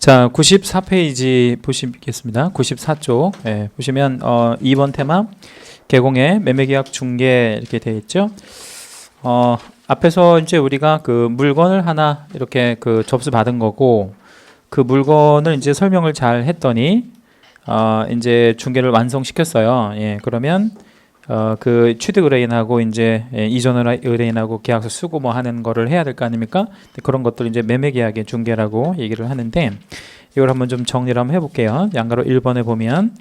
자, 94페이지 보시겠습니다. 94쪽. 예, 보시면 2번 테마 개공의 매매계약 중개 이렇게 되어 있죠. 앞에서 이제 우리가 그 물건을 하나 이렇게 그 접수 받은 거고, 그 물건을 이제 설명을 잘 했더니 이제 중개를 완성시켰어요. 예, 그러면 그 취득 의뢰인하고 이제 이전 의뢰인하고 계약서 쓰고 뭐 하는 거를 해야 될 거 아닙니까? 그런 것들 이제 매매계약의 중개라고 얘기를 하는데, 이걸 한번 좀 정리를 한번 해볼게요. 양가로 1번에 보면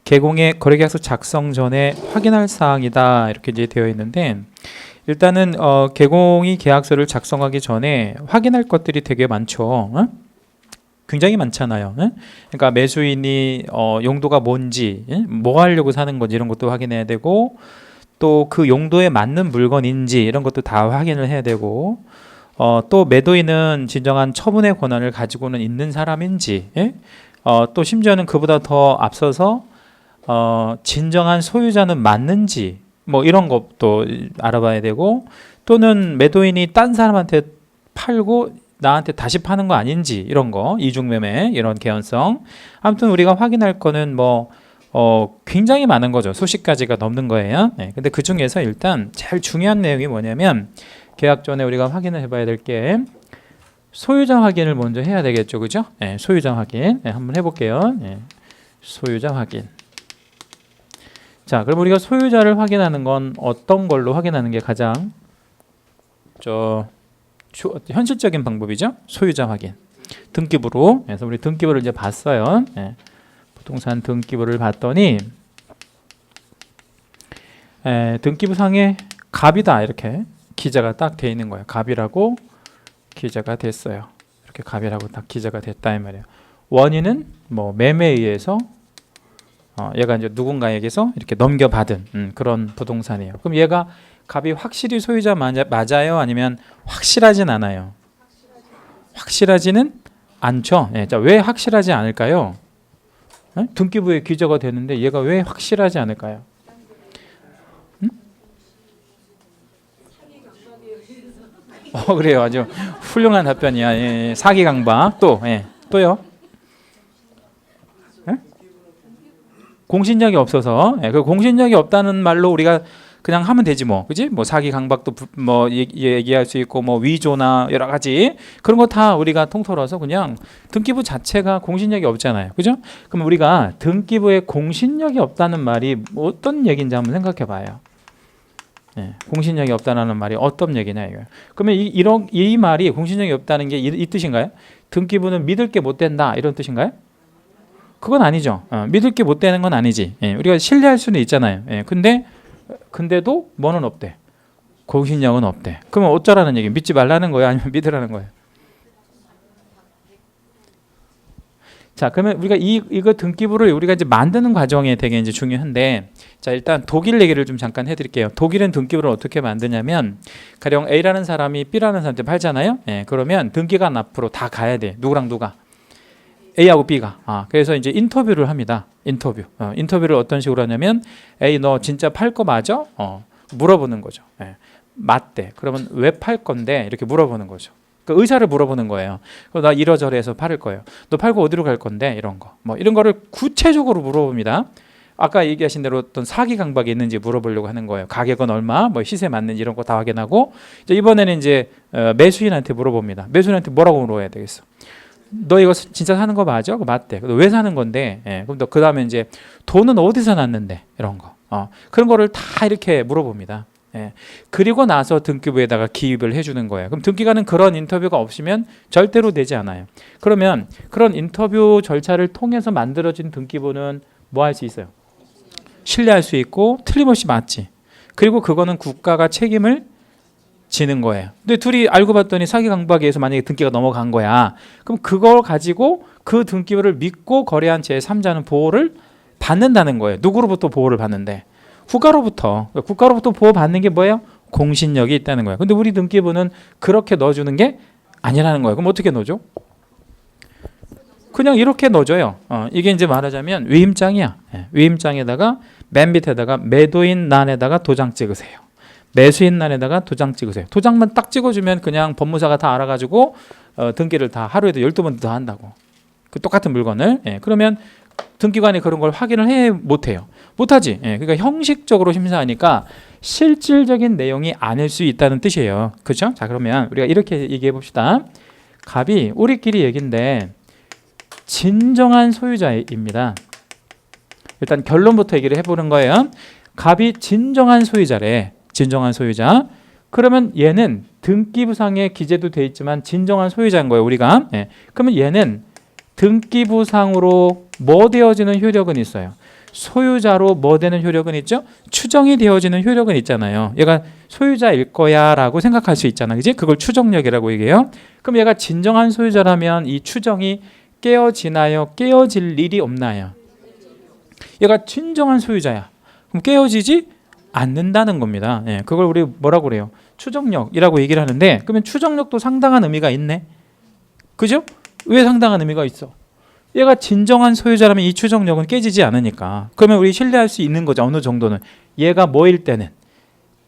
개공의 거래계약서 작성 전에 확인할 사항이다 이렇게 이제 되어 있는데, 일단은 개공이 계약서를 작성하기 전에 확인할 것들이 되게 많죠. 굉장히 많잖아요. 그러니까 매수인이 용도가 뭔지, 뭐 하려고 사는 건지 이런 것도 확인해야 되고, 또 그 용도에 맞는 물건인지 이런 것도 다 확인을 해야 되고, 또 매도인은 진정한 처분의 권한을 가지고는 있는 사람인지, 또 심지어는 그보다 더 앞서서 진정한 소유자는 맞는지 뭐 이런 것도 알아봐야 되고, 또는 매도인이 딴 사람한테 팔고 나한테 다시 파는 거 아닌지 이런 거, 이중매매 이런 개연성. 아무튼 우리가 확인할 거는 뭐 굉장히 많은 거죠. 수십 가지가 넘는 거예요. 근데 그 중에서 일단 제일 중요한 내용이 뭐냐면, 계약 전에 우리가 확인을 해봐야 될 게 소유자 확인을 먼저 해야 되겠죠, 그죠? 소유자 확인 한번 해볼게요. 소유자 확인. 자, 그럼 우리가 소유자를 확인하는 건 어떤 걸로 확인하는 게 가장 현실적인 방법이죠? 소유자 확인. 등기부로. 그래서 우리 등기부를 이제 봤어요. 부동산 등기부를 봤더니 등기부상에 갑이다 이렇게 기재가 딱 돼 있는 거예요. 갑이라고 기재가 됐어요. 이렇게 갑이라고 딱 기재가 됐다 이 말이에요. 원인은 뭐 매매에 의해서 얘가 이제 누군가에게서 이렇게 넘겨받은 그런 부동산이에요. 그럼 얘가 갑이 확실히 소유자 맞아요? 아니면 확실하진 않아요? 확실하지는 않죠. 자, 왜 확실하지 않을까요? 등기부에 기재가 되는데 얘가 왜 확실하지 않을까요? 그래요. 아주 훌륭한 답변이야. 사기 강박. 또요? 공신력이 없어서. 그 공신력이 없다는 말로 우리가 그냥 하면 되지 뭐, 그지? 뭐 사기 강박도 뭐 얘기할 수 있고, 뭐 위조나 여러 가지 그런 거 다 우리가 통틀어서 그냥 등기부 자체가 공신력이 없잖아요, 그죠? 그럼 우리가 등기부에 공신력이 없다는 말이 어떤 얘기인지 한번 생각해봐요. 공신력이 없다는 말이 어떤 얘기냐 이거. 그러면 이 말이 공신력이 없다는 게 이 뜻인가요? 등기부는 믿을 게 못 된다 이런 뜻인가요? 그건 아니죠. 믿을 게 못 되는 건 아니지. 우리가 신뢰할 수는 있잖아요. 근데도 뭐는 없대? 공신력은 없대. 그러면 어쩌라는 얘기? 믿지 말라는 거예요? 아니면 믿으라는 거예요? 자, 그러면 우리가 이거 등기부를 우리가 이제 만드는 과정에 되게 이제 중요한데, 자, 일단 독일 얘기를 좀 잠깐 해드릴게요. 독일은 등기부를 어떻게 만드냐면, 가령 A라는 사람이 B라는 사람한테 팔잖아요. 그러면 등기관 앞으로 다 가야 돼. 누구랑 누가? A하고 B가. 그래서 이제 인터뷰를 합니다. 인터뷰를 어떤 식으로 하냐면, A 너 진짜 팔 거 맞아? 물어보는 거죠. 맞대. 그러면 왜 팔 건데? 이렇게 물어보는 거죠. 그 의사를 물어보는 거예요. 나 이러저러해서 팔을 거예요. 너 팔고 어디로 갈 건데? 이런 거. 뭐 이런 거를 구체적으로 물어봅니다. 아까 얘기하신 대로 어떤 사기 강박이 있는지 물어보려고 하는 거예요. 가격은 얼마? 뭐 시세 맞는지 이런 거 다 확인하고, 이번에는 이제 매수인한테 물어봅니다. 매수인한테 뭐라고 물어야 되겠어? 너 이거 진짜 사는 거 맞아? 맞대. 왜 사는 건데? 그럼 너 그 다음에 이제 돈은 어디서 났는데? 이런 거. 그런 거를 다 이렇게 물어봅니다. 그리고 나서 등기부에다가 기입을 해주는 거예요. 그럼 등기관은 그런 인터뷰가 없으면 절대로 되지 않아요. 그러면 그런 인터뷰 절차를 통해서 만들어진 등기부는 뭐 할 수 있어요? 신뢰할 수 있고 틀림없이 맞지. 그리고 그거는 국가가 책임을 지는 거예요. 근데 둘이 알고 봤더니 사기 강박에 의해서 만약에 등기가 넘어간 거야. 그럼 그걸 가지고 그 등기부를 믿고 거래한 제3자는 보호를 받는다는 거예요. 누구로부터 보호를 받는데? 국가로부터 보호받는 게 뭐예요? 공신력이 있다는 거예요. 근데 우리 등기부는 그렇게 넣어주는 게 아니라는 거예요. 그럼 어떻게 넣어줘? 그냥 이렇게 넣어줘요. 이게 이제 말하자면 위임장이야. 위임장에다가 맨 밑에다가 매도인 난에다가 도장 찍으세요. 매수인 난에다가 도장 찍으세요. 도장만 딱 찍어주면 그냥 법무사가 다 알아가지고 등기를 다 하루에도 12번 더 한다고. 그 똑같은 물건을. 그러면 등기관이 그런 걸 확인을 해 못해요. 못하지. 그러니까 형식적으로 심사하니까 실질적인 내용이 아닐 수 있다는 뜻이에요. 그렇죠? 자, 그러면 우리가 이렇게 얘기해 봅시다. 갑이 우리끼리 얘기인데 진정한 소유자입니다. 일단 결론부터 얘기를 해보는 거예요. 갑이 진정한 소유자래. 진정한 소유자. 그러면 얘는 등기부상에 기재도 돼 있지만 진정한 소유자인 거예요, 우리가. 그러면 얘는 등기부상으로 뭐 되어지는 효력은 있어요? 소유자로 뭐 되는 효력은 있죠? 추정이 되어지는 효력은 있잖아요. 얘가 소유자일 거야 라고 생각할 수 있잖아. 그지? 그걸 추정력이라고 얘기해요. 그럼 얘가 진정한 소유자라면 이 추정이 깨어지나요? 깨어질 일이 없나요? 얘가 진정한 소유자야. 그럼 깨어지지 않는다는 겁니다. 그걸 우리 뭐라고 그래요? 추정력이라고 얘기를 하는데, 그러면 추정력도 상당한 의미가 있네. 그죠? 왜 상당한 의미가 있어? 얘가 진정한 소유자라면 이 추정력은 깨지지 않으니까. 그러면 우리 신뢰할 수 있는 거죠. 어느 정도는. 얘가 뭐일 때는?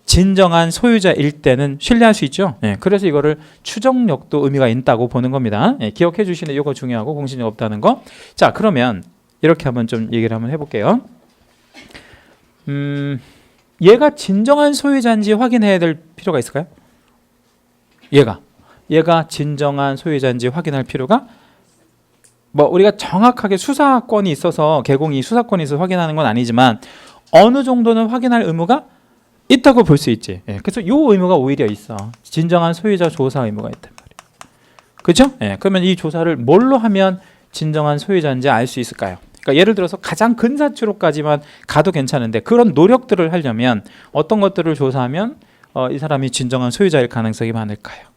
진정한 소유자일 때는 신뢰할 수 있죠. 그래서 이거를 추정력도 의미가 있다고 보는 겁니다. 기억해 주시는 이거 중요하고 공신력 없다는 거. 자, 그러면 이렇게 한번 좀 얘기를 한번 해볼게요. 얘가 진정한 소유자인지 확인해야 될 필요가 있을까요? 얘가 진정한 소유자인지 확인할 필요가, 뭐 우리가 정확하게 수사권이 있어서 개공이 수사권이 있어서 확인하는 건 아니지만 어느 정도는 확인할 의무가 있다고 볼 수 있지. 그래서 이 의무가 오히려 있어. 진정한 소유자 조사 의무가 있단 말이에요. 그렇죠? 그러면 이 조사를 뭘로 하면 진정한 소유자인지 알 수 있을까요? 그러니까 예를 들어서 가장 근사치로까지만 가도 괜찮은데 그런 노력들을 하려면 어떤 것들을 조사하면 이 사람이 진정한 소유자일 가능성이 많을까요?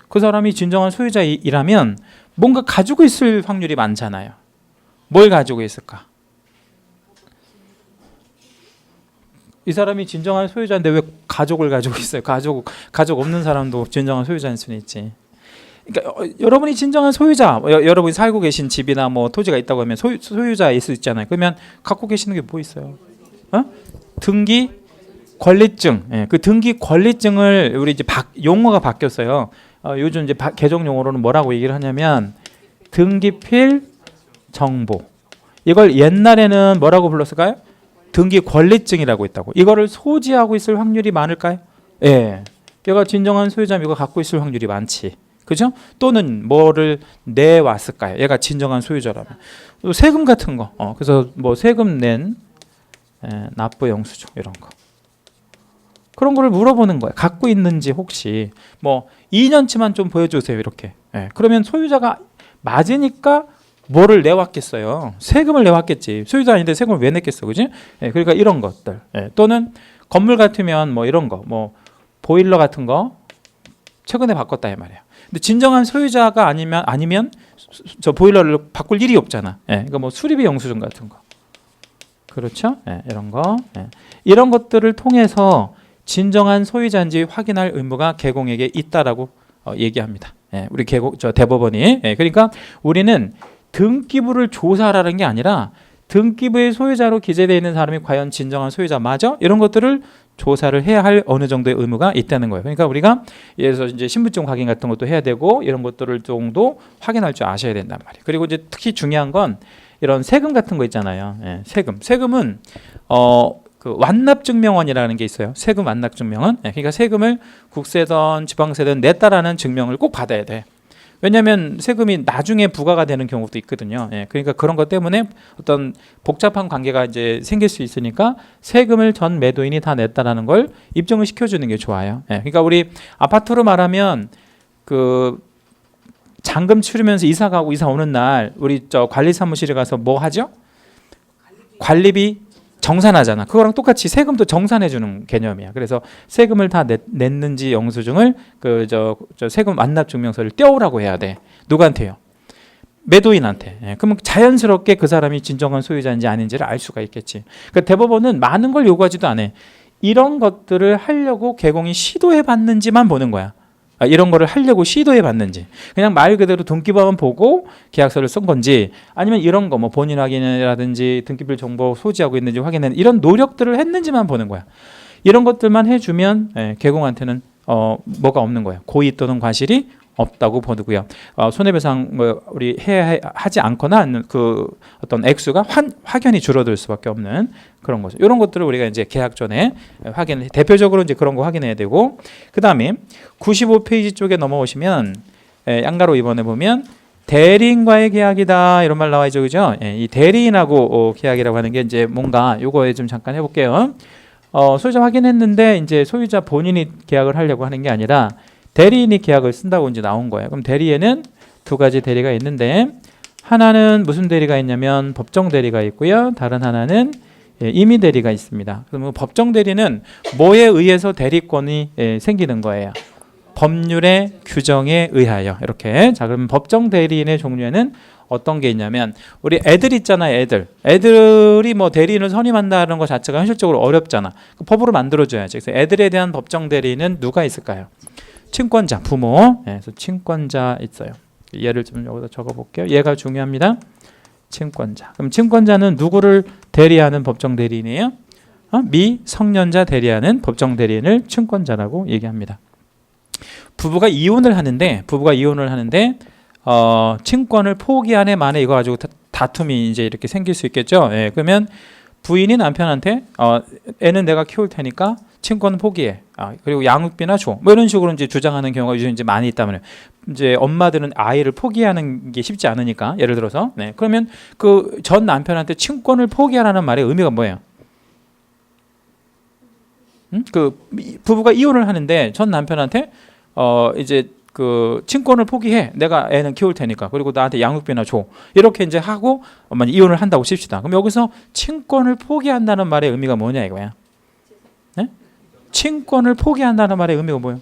그 사람이 진정한 소유자이라면 뭔가 가지고 있을 확률이 많잖아요. 뭘 가지고 있을까? 이 사람이 진정한 소유자인데 왜 가족을 가지고 있어요? 가족 없는 사람도 진정한 소유자일 수는 있지. 그러니까 여러분이 진정한 소유자, 여러분이 살고 계신 집이나 뭐 토지가 있다고 하면 소유자일 수 있잖아요. 그러면 갖고 계시는 게 뭐 있어요? 등기 권리증. 그 등기 권리증을 우리 이제 용어가 바뀌었어요. 요즘 이제 개정 용어로는 뭐라고 얘기를 하냐면 등기필 정보. 이걸 옛날에는 뭐라고 불렀을까요? 등기 권리증이라고 했다고. 이거를 소지하고 있을 확률이 많을까요? 얘가 진정한 소유자면 이거 갖고 있을 확률이 많지. 그죠? 또는 뭐를 내왔을까요? 얘가 진정한 소유자라면. 세금 같은 거. 그래서 뭐 세금 낸 납부 영수증 이런 거. 그런 거를 물어보는 거예요. 갖고 있는지 혹시 뭐 2년치만 좀 보여주세요. 이렇게. 그러면 소유자가 맞으니까 뭐를 내왔겠어요? 세금을 내왔겠지. 소유자 아닌데 세금을 왜 냈겠어, 그지? 그러니까 이런 것들. 또는 건물 같으면 뭐 이런 거, 뭐 보일러 같은 거 최근에 바꿨다 이 말이에요. 근데 진정한 소유자가 아니면 저 보일러를 바꿀 일이 없잖아. 그러니까 뭐 수리비 영수증 같은 거. 그렇죠? 이런 거. 이런 것들을 통해서 진정한 소유자인지 확인할 의무가 개공에게 있다라고 얘기합니다. 우리 대법원이. 그러니까 우리는 등기부를 조사하라는 게 아니라 등기부의 소유자로 기재되어 있는 사람이 과연 진정한 소유자 맞아? 이런 것들을 조사를 해야 할 어느 정도의 의무가 있다는 거예요. 그러니까 우리가 예를 들어서 이제 신분증 확인 같은 것도 해야 되고 이런 것들을 정도 확인할 줄 아셔야 된단 말이에요. 그리고 이제 특히 중요한 건 이런 세금 같은 거 있잖아요. 세금은 그 완납증명원이라는 게 있어요. 세금 완납증명원. 그러니까 세금을 국세든 지방세든 냈다라는 증명을 꼭 받아야 돼. 왜냐하면 세금이 나중에 부과가 되는 경우도 있거든요. 그러니까 그런 것 때문에 어떤 복잡한 관계가 이제 생길 수 있으니까 세금을 전 매도인이 다 냈다라는 걸 입증을 시켜주는 게 좋아요. 그러니까 우리 아파트로 말하면 그 잔금 치르면서 이사 가고 이사 오는 날 우리 저 관리사무실에 가서 뭐 하죠? 관리비 정산하잖아. 그거랑 똑같이 세금도 정산해 주는 개념이야. 그래서 세금을 다 냈는지 영수증을 저 세금 완납 증명서를 떼오라고 해야 돼. 누구한테요? 매도인한테. 그러면 자연스럽게 그 사람이 진정한 소유자인지 아닌지를 알 수가 있겠지. 그러니까 대법원은 많은 걸 요구하지도 않아. 이런 것들을 하려고 개공이 시도해 봤는지만 보는 거야. 이런 거를 하려고 시도해 봤는지, 그냥 말 그대로 등기부만 보고 계약서를 쓴 건지, 아니면 이런 거 뭐 본인 확인이라든지 등기부 정보 소지하고 있는지 확인하는 이런 노력들을 했는지만 보는 거야. 이런 것들만 해주면 개공한테는 뭐가 없는 거야. 고의 또는 과실이 없다고 보고요. 손해배상 뭐 우리 하지 않거나 그 어떤 액수가 확연히 줄어들 수밖에 없는 그런 거죠. 이런 것들을 우리가 이제 계약 전에 확인, 대표적으로 이제 그런 거 확인해야 되고, 그 다음에 95페이지 쪽에 넘어오시면 양가로 2번에 보면 대리인과의 계약이다 이런 말 나와 있죠, 그죠? 이 대리인하고 계약이라고 하는 게 이제 뭔가 요거에 좀 잠깐 해볼게요. 소유자 확인했는데 이제 소유자 본인이 계약을 하려고 하는 게 아니라 대리인이 계약을 쓴다고 이제 나온 거예요. 그럼 대리에는 두 가지 대리가 있는데, 하나는 무슨 대리가 있냐면 법정 대리가 있고요. 다른 하나는 임의 대리가 있습니다. 그러면 법정 대리는 뭐에 의해서 대리권이 생기는 거예요? 법률의 규정에 의하여. 이렇게. 자, 그러면 법정 대리인의 종류에는 어떤 게 있냐면, 우리 애들 있잖아요. 애들이 뭐 대리인을 선임한다는 것 자체가 현실적으로 어렵잖아. 법으로 만들어줘야지. 그래서 애들에 대한 법정 대리인은 누가 있을까요? 친권자, 부모. 그래서 친권자 있어요. 얘를 좀 여기다 적어볼게요. 얘가 중요합니다. 친권자. 그럼 친권자는 누구를 대리하는 법정 대리인이에요? 미성년자 대리하는 법정 대리인을 친권자라고 얘기합니다. 부부가 이혼을 하는데 친권을 포기하네 마네 이거 가지고 다툼이 이제 이렇게 생길 수 있겠죠. 그러면 부인이 남편한테 애는 내가 키울 테니까 친권 포기해. 그리고 양육비나 줘. 뭐 이런 식으로 이제 주장하는 경우가 요즘 이제 많이 있다면, 이제 엄마들은 아이를 포기하는 게 쉽지 않으니까, 예를 들어서 그러면 그 전 남편한테 친권을 포기하라는 말의 의미가 뭐예요? 그 부부가 이혼을 하는데 전 남편한테 이제 그 친권을 포기해. 내가 애는 키울 테니까. 그리고 나한테 양육비나 줘. 이렇게 이제 하고 만약 이혼을 한다고 칩시다. 그럼 여기서 친권을 포기한다는 말의 의미가 뭐냐 이거야. 네? 친권을 포기한다는 말의 의미가 뭐예요?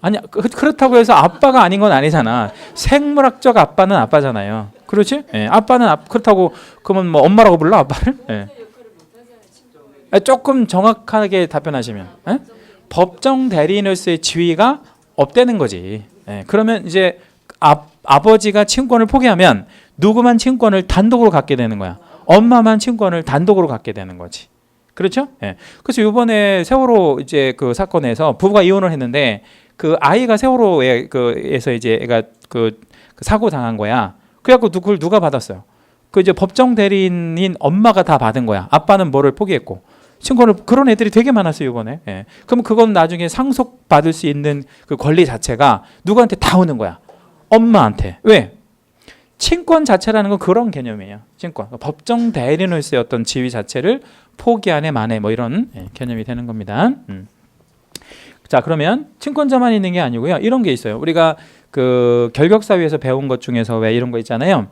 아니야. 그렇다고 해서 아빠가 아닌 건 아니잖아. 생물학적 아빠는 아빠잖아요. 그렇지? 아빠는 그렇다고 그러면 뭐 엄마라고 불러 아빠를? 조금 정확하게 답변하시면. 법정 대리인으로서의 지위가 없다는 거지. 그러면 이제 아버지가 친권을 포기하면 누구만 친권을 단독으로 갖게 되는 거야. 엄마만 친권을 단독으로 갖게 되는 거지. 그렇죠? 그래서 이번에 세월호 이제 그 사건에서 부부가 이혼을 했는데 그 아이가 세월호에서 이제 애가 그 사고 당한 거야. 그래갖고 그걸 누가 받았어요? 그 이제 법정 대리인인 엄마가 다 받은 거야. 아빠는 뭐를 포기했고. 친권을, 그런 애들이 되게 많았어요 이번에. 그럼 그건 나중에 상속받을 수 있는 그 권리 자체가 누구한테 다 오는 거야? 엄마한테. 왜? 친권 자체라는 건 그런 개념이에요. 친권. 법정 대리인으로서의 어떤 지위 자체를 포기하네 마네 뭐 이런 개념이 되는 겁니다. 자, 그러면 친권자만 있는 게 아니고요. 이런 게 있어요. 우리가 그 결격사위에서 배운 것 중에서 왜 이런 거 있잖아요.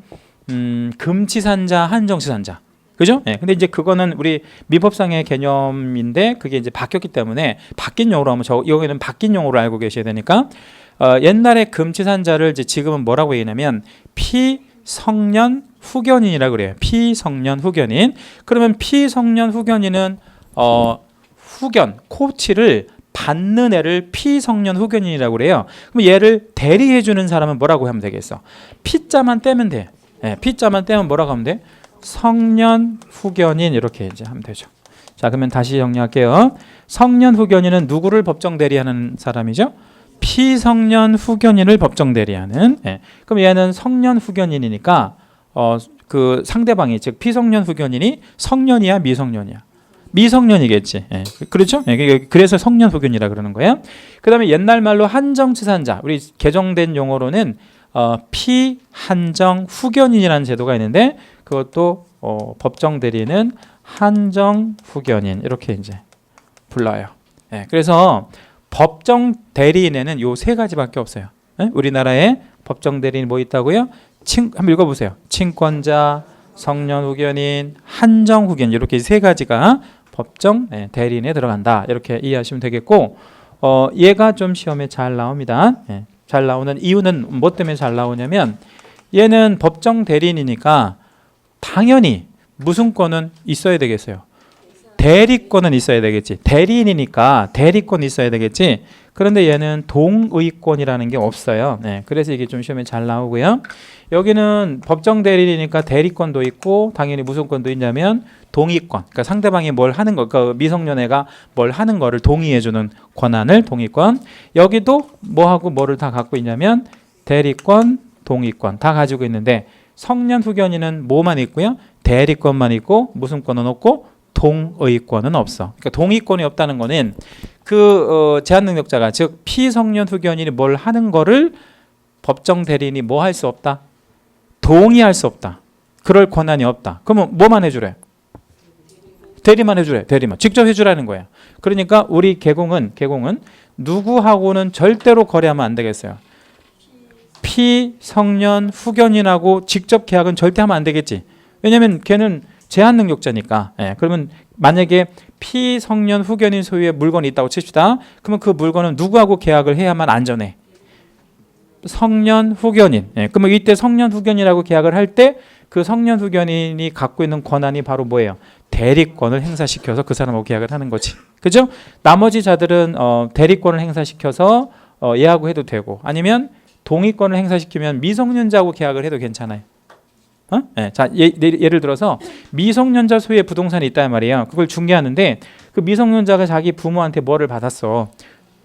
금치산자, 한정치산자. 그죠? 근데 이제 그거는 우리 민법상의 개념인데 그게 이제 바뀌었기 때문에 바뀐 용어로 하면 여기는 바뀐 용어로 알고 계셔야 되니까, 옛날에 금치산자를 이제 지금은 뭐라고 얘기냐면 피성년 후견인이라고 그래요. 피성년 후견인. 그러면 피성년 후견인은 후견, 코치를 받는 애를 피성년 후견인이라고 그래요. 그럼 얘를 대리해 주는 사람은 뭐라고 하면 되겠어? 피자만 떼면 돼. 피자만 떼면 뭐라고 하면 돼? 성년 후견인 이렇게 이제 하면 되죠. 자, 그러면 다시 정리할게요. 성년 후견인은 누구를 법정 대리하는 사람이죠? 피성년 후견인을 법정 대리하는. 그럼 얘는 성년 후견인이니까 그 상대방이 즉 피성년 후견인이 성년이야 미성년이야? 미성년이겠지. 그렇죠? 그래서 성년 후견이라 그러는 거예요. 그다음에 옛날 말로 한정치산자, 우리 개정된 용어로는 피한정 후견인이라는 제도가 있는데 그것도 법정 대리는 한정 후견인 이렇게 이제 불러요. 그래서 법정 대리인에는 요 세 가지밖에 없어요. 우리나라에 법정 대리인 뭐 있다고요? 한번 읽어보세요. 친권자, 성년 후견인, 한정 후견인 이렇게 세 가지가 법정 대리인에 들어간다. 이렇게 이해하시면 되겠고, 얘가 좀 시험에 잘 나옵니다. 잘 나오는 이유는 뭐 때문에 잘 나오냐면 얘는 법정 대리인이니까 당연히 무슨 권은 있어야 되겠어요? 대리권은 있어야 되겠지. 대리인이니까 대리권 있어야 되겠지. 그런데 얘는 동의권이라는 게 없어요. 네, 그래서 이게 좀 시험에 잘 나오고요. 여기는 법정 대리인이니까 대리권도 있고 당연히 무슨 권도 있냐면 동의권. 그러니까 상대방이 뭘 하는 거, 그러니까 미성년애가 뭘 하는 거를 동의해주는 권한을 동의권. 여기도 뭐하고 뭐를 다 갖고 있냐면 대리권, 동의권 다 가지고 있는데 성년 후견인은 뭐만 있고요? 대리권만 있고 무슨 권은 없고 동의권은 없어. 그러니까 동의권이 없다는 거는 제한 능력자가 즉 피성년 후견인이 뭘 하는 거를 법정 대리인이 뭐 할 수 없다? 동의할 수 없다. 그럴 권한이 없다. 그러면 뭐만 해주래? 대리만 해주래. 대리만. 직접 해주라는 거야. 그러니까 우리 개공은 누구하고는 절대로 거래하면 안 되겠어요. 피성년 후견인하고 직접 계약은 절대 하면 안 되겠지. 왜냐면 걔는 제한 능력자니까. 예, 그러면 만약에 피성년 후견인 소유의 물건이 있다고 칩시다. 그러면 그 물건은 누구하고 계약을 해야만 안전해? 성년 후견인. 예, 그러면 이때 성년 후견이라고 계약을 할 때 그 성년 후견인이 갖고 있는 권한이 바로 뭐예요? 대리권을 행사시켜서 그 사람하고 계약을 하는 거지. 그죠? 나머지 자들은 대리권을 행사시켜서 얘하고 해도 되고 아니면 동의권을 행사시키면 미성년자하고 계약을 해도 괜찮아요. 네. 자, 예를 들어서 미성년자 소유의 부동산이 있단 말이에요. 그걸 중개하는데 그 미성년자가 자기 부모한테 뭐를 받았어?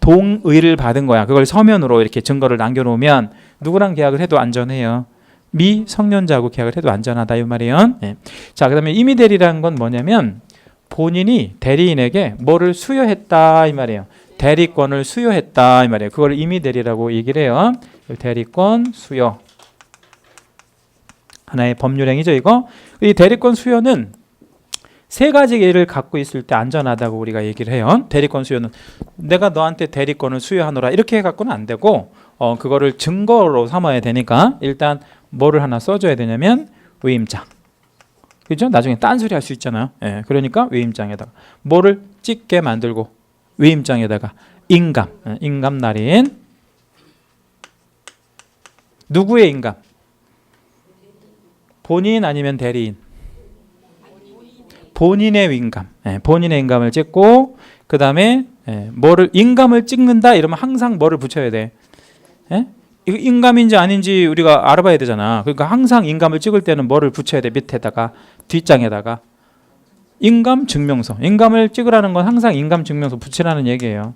동의를 받은 거야. 그걸 서면으로 이렇게 증거를 남겨놓으면 누구랑 계약을 해도 안전해요. 미성년자하고 계약을 해도 안전하다 이 말이에요. 네. 자, 그다음에 임의대리라는 건 뭐냐면 본인이 대리인에게 뭐를 수여했다 이 말이에요. 대리권을 수여했다 이 말이에요. 그걸 임의대리라고 얘기를 해요. 대리권 수여. 하나의 법률행위죠, 이거. 이 대리권 수여는 세 가지 예를 갖고 있을 때 안전하다고 우리가 얘기를 해요. 대리권 수여는 내가 너한테 대리권을 수여하노라 이렇게 해갖고는 안 되고 그거를 증거로 삼아야 되니까 일단 뭐를 하나 써줘야 되냐면 위임장. 그죠? 나중에 딴소리 할 수 있잖아요. 예, 그러니까 위임장에다가 뭐를 찍게 만들고 위임장에다가 인감, 인감 날인. 누구의 인감? 본인 아니면 대리인? 본인의 인감. 예, 본인의 인감을 찍고 그 다음에 뭐를 인감을 찍는다 이러면 항상 뭐를 붙여야 돼? 예? 이거 인감인지 아닌지 우리가 알아봐야 되잖아. 그러니까 항상 인감을 찍을 때는 뭐를 붙여야 돼? 밑에다가 뒷장에다가 인감 증명서. 인감을 찍으라는 건 항상 인감 증명서 붙이라는 얘기예요.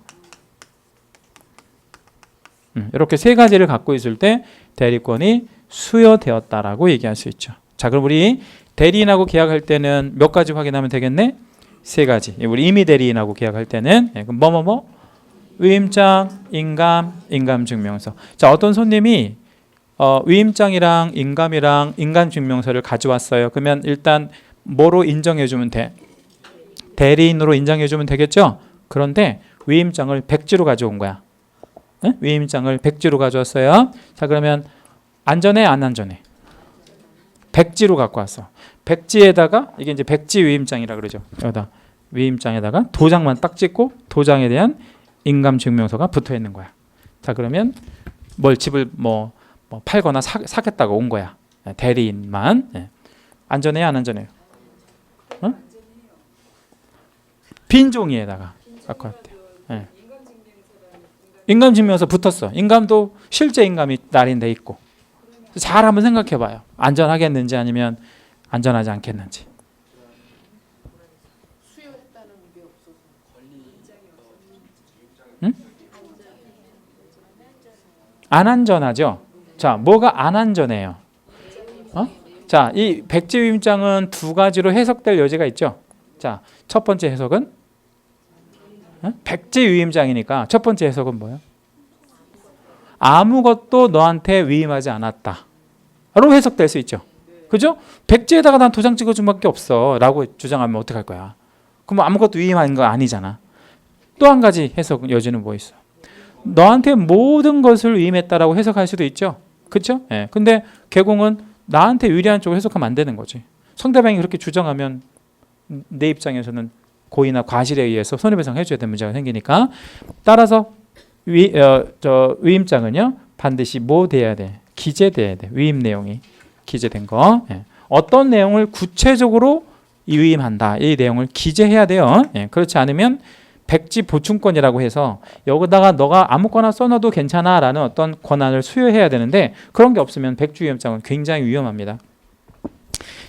이렇게 세 가지를 갖고 있을 때 대리권이 수여되었다라고 얘기할 수 있죠. 자, 그럼 우리 대리인하고 계약할 때는 몇 가지 확인하면 되겠네? 세 가지. 우리 임의 대리인하고 계약할 때는 그럼 위임장, 인감 증명서. 자, 어떤 손님이 위임장이랑 인감이랑 인감 증명서를 가져왔어요. 그러면 일단 뭐로 인정해주면 돼? 대리인으로 인정해주면 되겠죠? 그런데 위임장을 백지로 가져온 거야. 네? 위임장을 백지로 가져왔어요. 자, 그러면 안전해, 안 안전해? 백지로 갖고 왔어. 백지에다가 이게 이제 백지 위임장이라 그러죠. 여기다 위임장에다가 도장만 딱 찍고 도장에 대한 인감 증명서가 붙어 있는 거야. 자, 그러면 뭘 집을 뭐 팔거나 사겠다고 온 거야. 대리인만. 네. 안전해요, 안 안전해요? 어? 빈 종이에다가 갖고 왔대요. 네. 인감 증명서 붙었어. 인감도 실제 인감이 날인돼 있고. 잘 한번 생각해 봐요. 안전하겠는지 아니면 안전하지 않겠는지. 응? 안 안전하죠. 자, 뭐가 안 안전해요? 자, 이 백지 위임장은 두 가지로 해석될 여지가 있죠. 자, 첫 번째 해석은 백지 위임장이니까 첫 번째 해석은 뭐예요? 아무것도 너한테 위임하지 않았다 라고 해석될 수 있죠. 그죠? 백지에다가 난 도장 찍어준 밖에 없어 라고 주장하면 어떡할 거야? 그럼 아무것도 위임한 거 아니잖아. 또 한 가지 해석 여지는 뭐 있어? 너한테 모든 것을 위임했다라고 해석할 수도 있죠. 그렇죠? 예. 근데 개공은 나한테 유리한 쪽으로 해석하면 안 되는 거지. 상대방이 그렇게 주장하면 내 입장에서는 고의나 과실에 의해서 손해배상 해줘야 되는 문제가 생기니까. 따라서 위임장은요 반드시 뭐 돼야 돼? 기재돼야 돼. 위임 내용이 기재된 거. 예. 어떤 내용을 구체적으로 위임한다. 이 내용을 기재해야 돼요. 예, 그렇지 않으면 백지 보충권이라고 해서 여기다가 너가 아무거나 써놔도 괜찮아라는 어떤 권한을 수여해야 되는데 그런 게 없으면 백주위원장은 굉장히 위험합니다.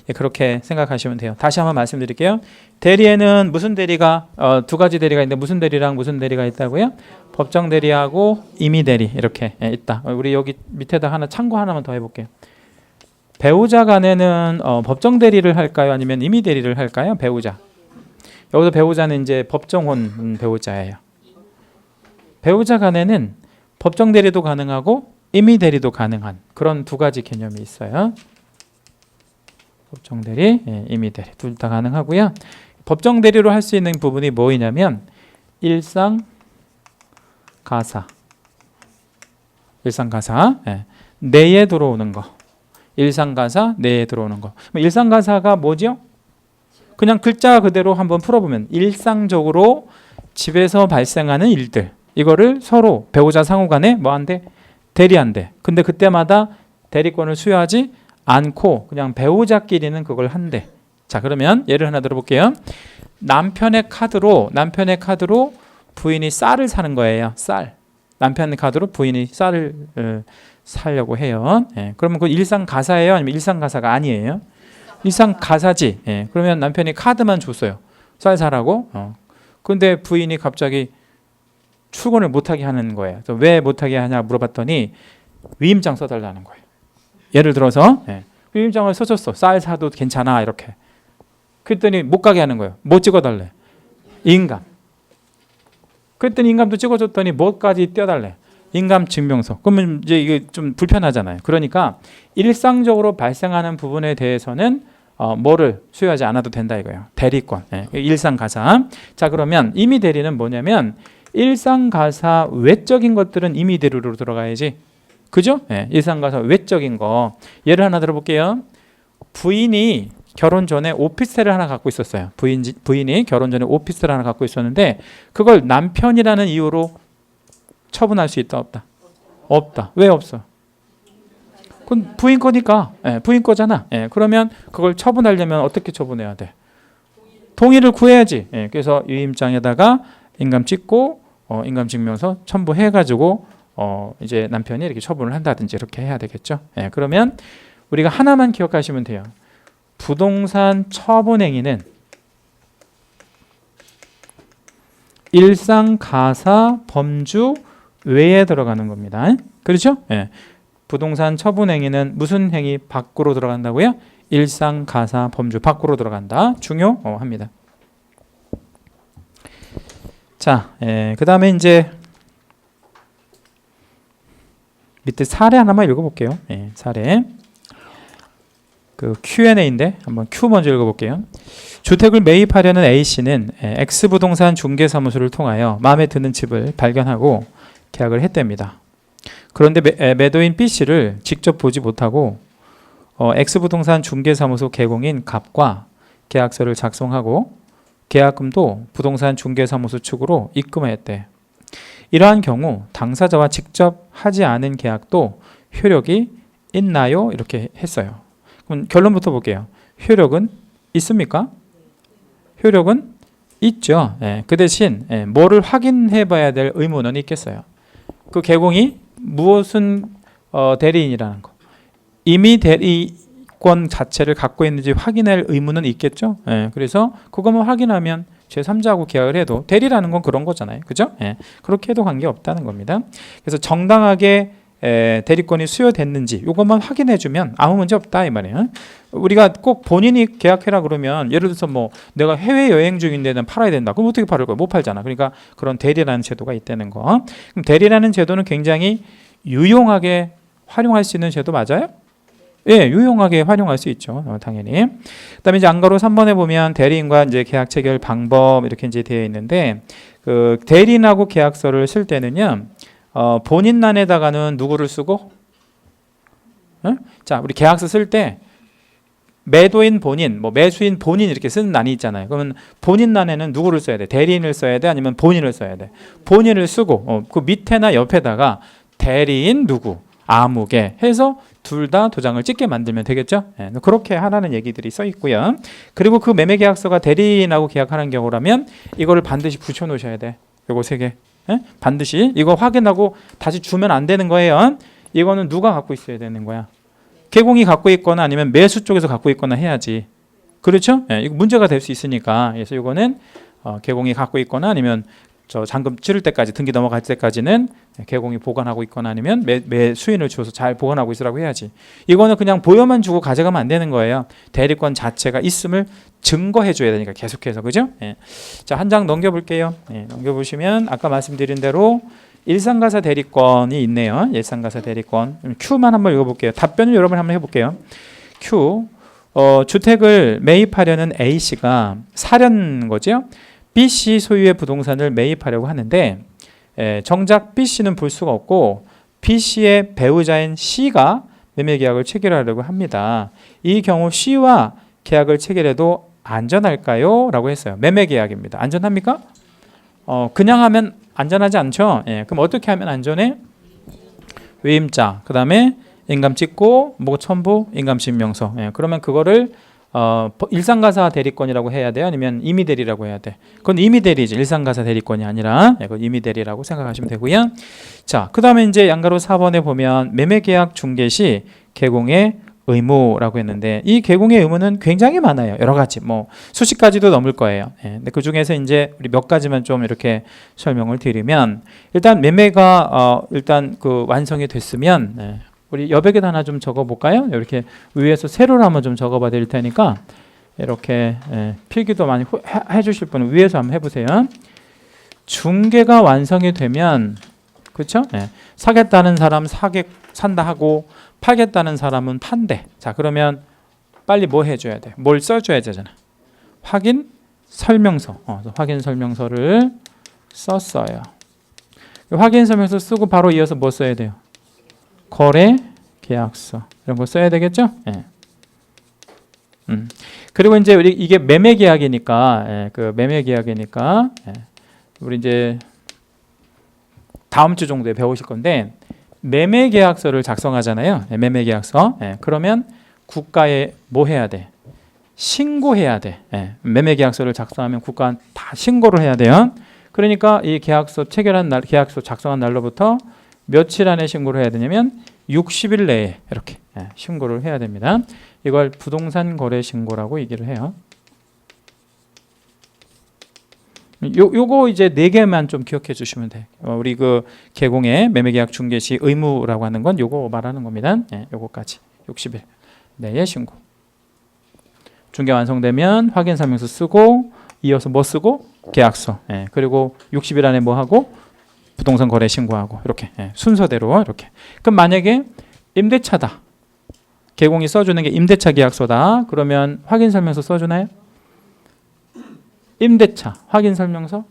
예, 그렇게 생각하시면 돼요. 다시 한번 말씀드릴게요. 대리에는 무슨 대리가 두 가지 대리가 있는데 무슨 대리랑 무슨 대리가 있다고요? 법정 대리하고 임의 대리 이렇게 있다. 우리 여기 밑에다 하나 참고 하나만 더 해볼게요. 배우자 간에는 법정 대리를 할까요? 아니면 임의 대리를 할까요? 배우자. 여기서 배우자는 이제 법정혼 배우자예요. 배우자 간에는 법정 대리도 가능하고 임의 대리도 가능한 그런 두 가지 개념이 있어요. 법정 대리, 임의 대리 둘 다 가능하고요. 법정 대리로 할 수 있는 부분이 뭐냐면 일상 가사, 내에 들어오는 거. 일상 가사, 내에 들어오는 거. 일상 가사가 뭐죠? 그냥 글자 그대로 한번 풀어보면 일상적으로 집에서 발생하는 일들 이거를 서로 배우자 상호간에 뭐한대? 대리한대. 근데 그때마다 대리권을 수여하지 않고 그냥 배우자끼리는 그걸 한대. 자, 그러면 예를 하나 들어볼게요. 남편의 카드로 부인이 쌀을 사는 거예요. 쌀. 남편의 카드로 부인이 쌀을 사려고 해요. 예, 그러면 그 일상 가사예요? 아니면 일상 가사가 아니에요? 일상 가사지. 예, 그러면 남편이 카드만 줬어요. 쌀 사라고. 근데 부인이 갑자기 출근을 못하게 하는 거예요. 왜 못하게 하냐 물어봤더니 위임장 써달라는 거예요. 예를 들어서 위임장을 써줬어. 쌀 사도 괜찮아 이렇게. 그랬더니 못 가게 하는 거예요. 뭐 찍어달래? 인감. 그랬더니 인감도 찍어줬더니 뭐까지 떼어달래? 인감 증명서. 그러면 이제 이게 좀 불편하잖아요. 그러니까 일상적으로 발생하는 부분에 대해서는 뭐를 수여하지 않아도 된다 이거예요. 대리권. 일상 가사. 자, 그러면 임의 대리는 뭐냐면 일상 가사 외적인 것들은 임의 대리로 들어가야지. 그죠? 일상 가사 외적인 거. 예를 하나 들어볼게요. 부인이 결혼 전에 오피스텔을 하나 갖고 있었어요. 부인이 결혼 전에 오피스텔을 하나 갖고 있었는데 그걸 남편이라는 이유로 처분할 수 있다 없다? 없다. 왜 없어? 그건 부인 거니까. 부인 거잖아. 그러면 그걸 처분하려면 어떻게 처분해야 돼? 동의를 구해야지. 그래서 유임장에다가 인감 찍고 인감증명서 첨부해가지고 이제 남편이 이렇게 처분을 한다든지 이렇게 해야 되겠죠. 그러면 우리가 하나만 기억하시면 돼요. 부동산 처분행위는 일상 가사 범주 외에 들어가는 겁니다. 그렇죠? 부동산 처분행위는 무슨 행위 밖으로 들어간다고요? 일상 가사 범주 밖으로 들어간다. 중요합니다. 자, 그 다음에 이제 밑에 사례 하나만 읽어볼게요. 사례. 그 Q&A인데 한번 Q 먼저 읽어볼게요. 주택을 매입하려는 A씨는 X부동산 중개사무소를 통하여 마음에 드는 집을 발견하고 계약을 했답니다. 그런데 매도인 B씨를 직접 보지 못하고 X부동산 중개사무소 개공인 갑과 계약서를 작성하고 계약금도 부동산 중개사무소 측으로 입금했대. 이러한 경우 당사자와 직접 하지 않은 계약도 효력이 있나요? 이렇게 했어요. 그럼 결론부터 볼게요. 효력은 있습니까? 효력은 있죠. 그 대신 뭐를 확인해 봐야 될 의무는 있겠어요. 그 개공이 무엇은 대리인이라는 거. 이미 대리권 자체를 갖고 있는지 확인할 의무는 있겠죠. 그래서 그것만 확인하면 제3자하고 계약을 해도 대리라는 건 그런 거잖아요. 그죠? 그렇게 해도 관계없다는 겁니다. 그래서 정당하게 대리권이 수여됐는지 이것만 확인해주면 아무 문제 없다 이 말이에요. 우리가 꼭 본인이 계약해라 그러면 예를 들어서 뭐 내가 해외여행 중인데 난 팔아야 된다. 그럼 어떻게 팔을 거야? 못 팔잖아. 그러니까 그런 대리라는 제도가 있다는 거. 그럼 대리라는 제도는 굉장히 유용하게 활용할 수 있는 제도 맞아요? 예, 유용하게 활용할 수 있죠. 당연히. 그다음에 이제 안가로 3번에 보면 대리인과 이제 계약 체결 방법 이렇게 이제 되어 있는데 그 대리인하고 계약서를 쓸 때는요. 본인란에다가는 누구를 쓰고? 자, 우리 계약서 쓸 때 매도인 본인, 뭐 매수인 본인 이렇게 쓰는 란이 있잖아요. 그러면 본인란에는 누구를 써야 돼? 대리인을 써야 돼? 아니면 본인을 써야 돼? 본인을 쓰고 그 밑에나 옆에다가 대리인 누구? 아무개 해서 둘 다 도장을 찍게 만들면 되겠죠. 예, 그렇게 하라는 얘기들이 써 있고요. 그리고 그 매매계약서가 대리인하고 계약하는 경우라면 이거를 반드시 붙여 놓으셔야 돼. 요거 세 개. 예? 반드시 이거 확인하고 다시 주면 안 되는 거예요. 이거는 누가 갖고 있어야 되는 거야? 개공이 갖고 있거나 아니면 매수 쪽에서 갖고 있거나 해야지. 그렇죠? 예, 이거 문제가 될 수 있으니까. 그래서 이거는 개공이 갖고 있거나 아니면 저 잔금 치를 때까지 등기 넘어갈 때까지는 개공이 보관하고 있거나 아니면 매 수인을 주어서 잘 보관하고 있으라고 해야지. 이거는 그냥 보여만 주고 가져가면 안 되는 거예요. 대리권 자체가 있음을 증거해 줘야 되니까 계속해서. 그죠? 예. 자, 한 장 넘겨볼게요. 예, 넘겨보시면 아까 말씀드린 대로 일상가사 대리권이 있네요. 일상가사 대리권. Q만 한번 읽어볼게요. 답변을 여러분 한번 해볼게요. Q. 주택을 매입하려는 A씨가 사려는 거죠. B씨 소유의 부동산을 매입하려고 하는데 정작 B씨는 볼 수가 없고 B씨의 배우자인 C가 매매계약을 체결하려고 합니다. 이 경우 C와 계약을 체결해도 안전할까요? 라고 했어요. 매매계약입니다. 안전합니까? 그냥 하면 안전하지 않죠? 예, 그럼 어떻게 하면 안전해? 위임자, 그 다음에 인감 찍고 뭐 첨부, 인감 신명서. 예, 그러면 그거를 일상가사 대리권이라고 해야 돼요? 아니면 임의대리라고 해야 돼? 그건 임의대리지. 일상가사 대리권이 아니라 그건 임의대리라고 생각하시면 되고요. 자, 그 다음에 이제 양가로 4번에 보면 매매계약 중개 시 개공의 의무라고 했는데 이 개공의 의무는 굉장히 많아요. 여러 가지 뭐 수십 가지도 넘을 거예요. 예, 근데 그 중에서 이제 우리 몇 가지만 좀 이렇게 설명을 드리면 일단 매매가 일단 그 완성이 됐으면 예, 우리 여백에다 하나 좀 적어볼까요? 이렇게 위에서 세로로 한번 좀 적어봐 드릴 테니까 이렇게 필기도 많이 해주실 분은 위에서 한번 해보세요. 중개가 완성이 되면 그렇죠? 사겠다는 사람 산다 하고 팔겠다는 사람은 판대. 자, 그러면 빨리 뭐 해줘야 돼? 뭘 써줘야 되잖아. 확인 설명서. 확인 설명서를 썼어요. 확인 설명서 쓰고 바로 이어서 뭐 써야 돼요? 거래 계약서 이런 거 써야 되겠죠? 예. 그리고 이제 우리 이게 매매 계약이니까 그 매매 계약이니까 우리 이제 다음 주 정도에 배우실 건데 매매 계약서를 작성하잖아요. 매매 계약서. 그러면 국가에 뭐 해야 돼? 신고해야 돼. 매매 계약서를 작성하면 국가는 다 신고를 해야 돼요. 그러니까 이 계약서 체결한 날, 계약서 작성한 날로부터 며칠 안에 신고를 해야 되냐면 60일 내에 이렇게 신고를 해야 됩니다. 이걸 부동산 거래 신고라고 얘기를 해요. 요거 이제 4개만 좀 기억해 주시면 돼. 우리 그 개공의 매매계약 중개 시 의무라고 하는 건 요거 말하는 겁니다. 요거까지 60일 내에 신고. 중개 완성되면 확인 설명서 쓰고 이어서 뭐 쓰고 계약서. 그리고 60일 안에 뭐 하고 부동산 거래 신고하고 이렇게 순서대로 이렇게. 그럼 만약에 임대차다. 개공이 써주는 게 임대차 계약서다. 그러면 확인 설명서 써주나요? 임대차 확인 설명서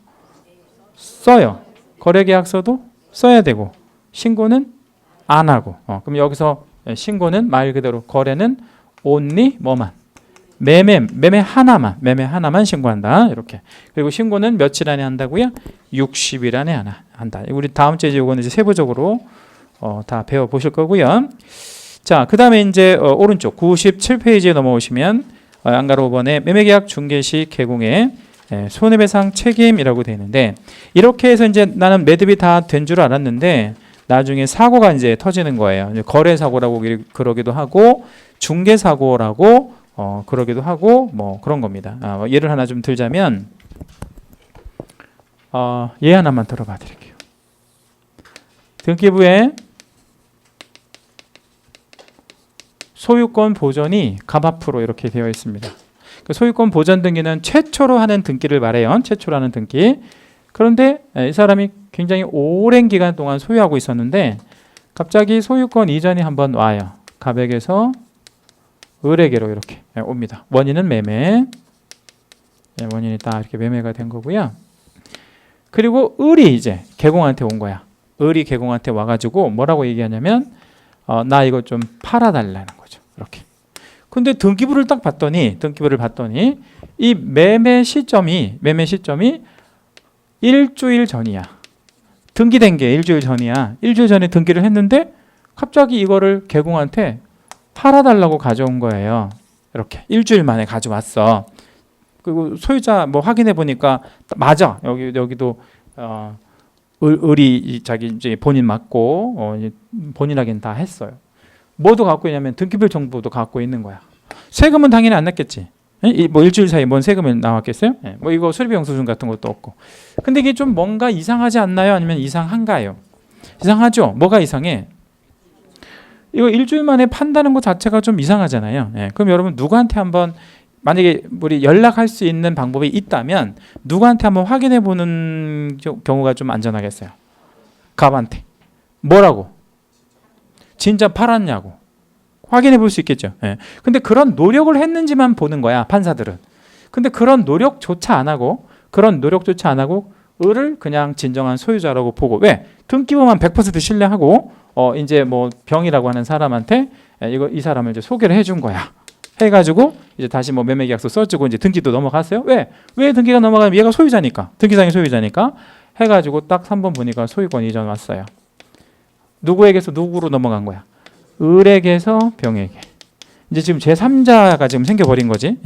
써요. 거래 계약서도 써야 되고 신고는 안 하고. 그럼 여기서 신고는 말 그대로 거래는 only 뭐만 매매 하나만 신고한다. 이렇게. 그리고 신고는 며칠 안에 한다고요? 60일 안에 한다. 우리 다음 주에 이거는 이제 세부적으로 다 배워 보실 거고요. 자, 그다음에 이제 오른쪽 97페이지에 넘어오시면 양가로 5번에 매매계약 중개 시 개공의 손해배상 책임이라고 되어 있는데 이렇게 해서 이제 나는 매듭이 다 된 줄 알았는데 나중에 사고가 이제 터지는 거예요. 거래 사고라고 그러기도 하고 중개 사고라고 그러기도 하고 뭐 그런 겁니다. 예를 하나 좀 들자면 예 하나만 들어봐 드릴게요. 등기부에 소유권 보전이 갑 앞으로 이렇게 되어 있습니다. 그 소유권 보전 등기는 최초로 하는 등기를 말해요. 최초로 하는 등기. 그런데 이 사람이 굉장히 오랜 기간 동안 소유하고 있었는데 갑자기 소유권 이전이 한번 와요. 갑에게서 을에게로 이렇게 옵니다. 원인은 매매. 원인이 딱 이렇게 매매가 된 거고요. 그리고 을이 이제 개공한테 온 거야. 을이 개공한테 와가지고 뭐라고 얘기하냐면 나 이거 좀 팔아달라는 거죠. 이렇게. 근데 등기부를 봤더니 이 매매 시점이 일주일 전이야. 등기된 게 일주일 전이야. 일주일 전에 등기를 했는데 갑자기 이거를 개공한테 팔아달라고 가져온 거예요. 이렇게 일주일 만에 가져왔어. 그리고 소유자 뭐 확인해 보니까 맞아. 여기도 을이 자기 이제 본인 맞고 본인 확인 다 했어요. 뭐도 갖고 있냐면 등기별 정보도 갖고 있는 거야. 세금은 당연히 안 냈겠지. 뭐 일주일 사이에 뭔 세금이 나왔겠어요? 뭐 이거 수리비 영수증 같은 것도 없고. 근데 이게 좀 뭔가 이상하지 않나요? 아니면 이상한가요? 이상하죠. 뭐가 이상해? 이거 일주일 만에 판다는 것 자체가 좀 이상하잖아요. 그럼 여러분 누구한테 한번 만약에 우리 연락할 수 있는 방법이 있다면 누구한테 한번 확인해 보는 경우가 좀 안전하겠어요? 갑한테. 뭐라고? 진짜 팔았냐고. 확인해 볼 수 있겠죠. 근데 그런 노력을 했는지만 보는 거야, 판사들은. 근데 그런 노력조차 안 하고 을을 그냥 진정한 소유자라고 보고, 왜? 등기부만 100% 신뢰하고 이제 뭐 병이라고 하는 사람한테 이 사람을 이제 소개를 해준 거야. 해가지고 이제 다시 뭐 매매계약서 써주고 이제 등기도 넘어갔어요. 왜 등기가 넘어가면 얘가 소유자니까, 등기상의 소유자니까 해가지고 딱 3번 보니까 소유권 이전 왔어요. 누구에게서 누구로 넘어간 거야? 을에게서 병에게. 이제 지금 제3자가 지금 생겨버린 거지.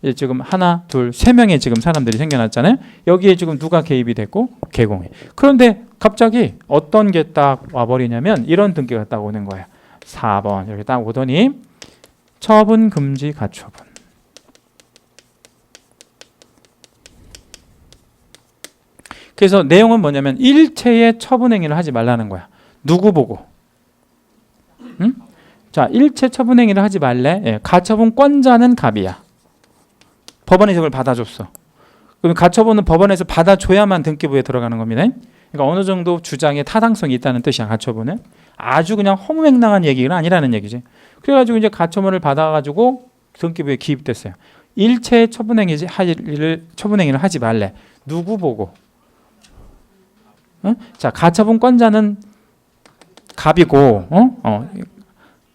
이제 지금 하나, 둘, 세 명의 지금 사람들이 생겨났잖아요. 여기에 지금 누가 개입이 됐고? 개공이. 그런데 갑자기 어떤 게 딱 와버리냐면 이런 등기가 딱 오는 거예요. 4번 이렇게 딱 오더니 처분 금지 가처분. 그래서 내용은 뭐냐면 일체의 처분 행위를 하지 말라는 거야. 누구 보고? 응? 자, 일체 처분 행위를 하지 말래. 가처분권자는 갑이야. 법원에서 이걸 받아줬어. 그럼 가처분은 법원에서 받아줘야만 등기부에 들어가는 겁니다. 그러니까 어느 정도 주장에 타당성이 있다는 뜻이야. 가처분은 아주 그냥 허무맹랑한 얘기가 아니라는 얘기지. 그래가지고 이제 가처분을 받아가지고 등기부에 기입됐어요. 일체 처분 행위를 하지 말래. 누구 보고? 자, 가처분권자는 갑이고,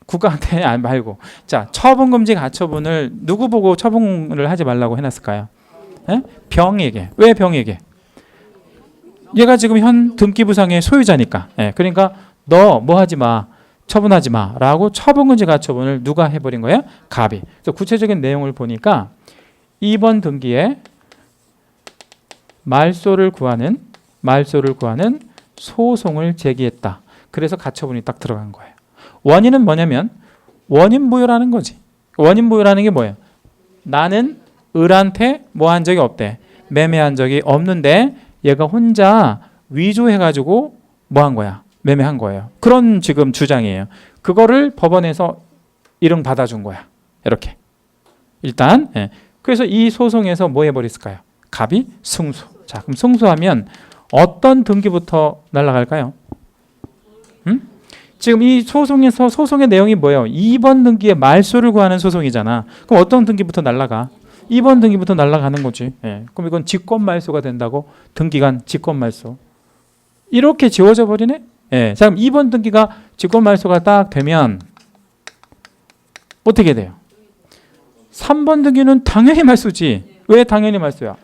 국가한테 말고. 자, 처분금지 가처분을 누구 보고 처분을 하지 말라고 해놨을까요? 병에게. 왜 병에게? 얘가 지금 현 등기부상의 소유자니까. 그러니까 너 뭐 하지 마, 처분하지 마라고 처분금지 가처분을 누가 해버린 거예요? 갑이. 그래서 구체적인 내용을 보니까 2번 등기에 말소를 구하는 소송을 제기했다. 그래서 가처분이 딱 들어간 거예요. 원인은 뭐냐면 원인 부여라는 거지. 원인 부여라는 게 뭐예요? 나는 을한테 뭐 한 적이 없대. 매매한 적이 없는데 얘가 혼자 위조해가지고 뭐 한 거야? 매매한 거예요. 그런 지금 주장이에요. 그거를 법원에서 일응 받아준 거야. 이렇게. 일단 그래서 이 소송에서 뭐 해버렸을까요? 갑이 승소. 자, 그럼 승소하면 어떤 등기부터 날아갈까요? 지금 이 소송에서 소송의 내용이 뭐예요? 2번 등기에 말소를 구하는 소송이잖아. 그럼 어떤 등기부터 날아가? 2번 등기부터 날아가는 거지. 그럼 이건 직권말소가 된다고? 등기간 직권말소. 이렇게 지워져 버리네? 자, 그럼 2번 등기가 직권말소가 딱 되면 어떻게 돼요? 3번 등기는 당연히 말소지. 왜 당연히 말소야?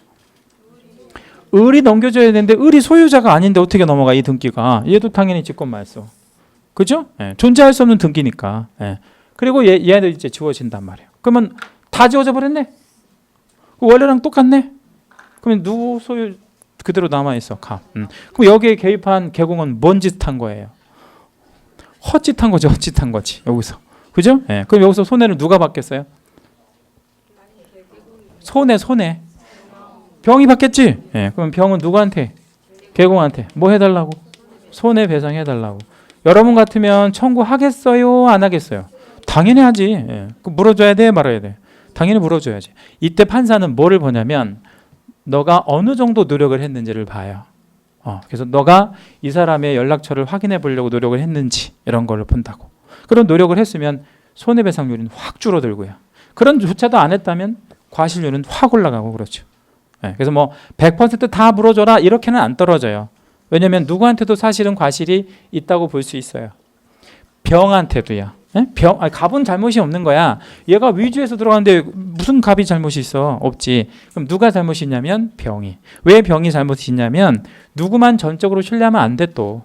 을이 넘겨줘야 되는데 을이 소유자가 아닌데 어떻게 넘어가 이 등기가? 얘도 당연히 직권말소. 그죠? 존재할 수 없는 등기니까. 그리고 얘도 이제 지워진단 말이에요. 그러면 다 지워져 버렸네. 원래랑 똑같네. 그러면 누구 소유 그대로 남아 있어? 갑. 그럼 여기에 개입한 개공은 뭔 짓 한 거예요? 헛짓한 거죠. 헛짓한 거지. 여기서. 그죠? 그럼 여기서 손해를 누가 받겠어요? 손해. 병이 받겠지. 그럼 병은 누구한테? 개공한테. 뭐 해달라고? 손해배상해달라고. 여러분 같으면 청구하겠어요? 안 하겠어요? 당연히 하지. 그 물어줘야 돼? 말아야 돼? 당연히 물어줘야지. 이때 판사는 뭐를 보냐면 너가 어느 정도 노력을 했는지를 봐요. 그래서 너가 이 사람의 연락처를 확인해 보려고 노력을 했는지 이런 걸 본다고. 그런 노력을 했으면 손해배상률은 확 줄어들고요. 그런 조차도 안 했다면 과실률은 확 올라가고 그렇죠. 그래서 뭐 100%다 물어줘라 이렇게는 안 떨어져요. 왜냐하면 누구한테도 사실은 과실이 있다고 볼 수 있어요. 병한테도요. 갑은 잘못이 없는 거야. 얘가 위주해서 들어갔는데 무슨 갑이 잘못이 있어? 없지. 그럼 누가 잘못이 있냐면 병이. 왜 병이 잘못이 있냐면 누구만 전적으로 신뢰하면 안 돼 또.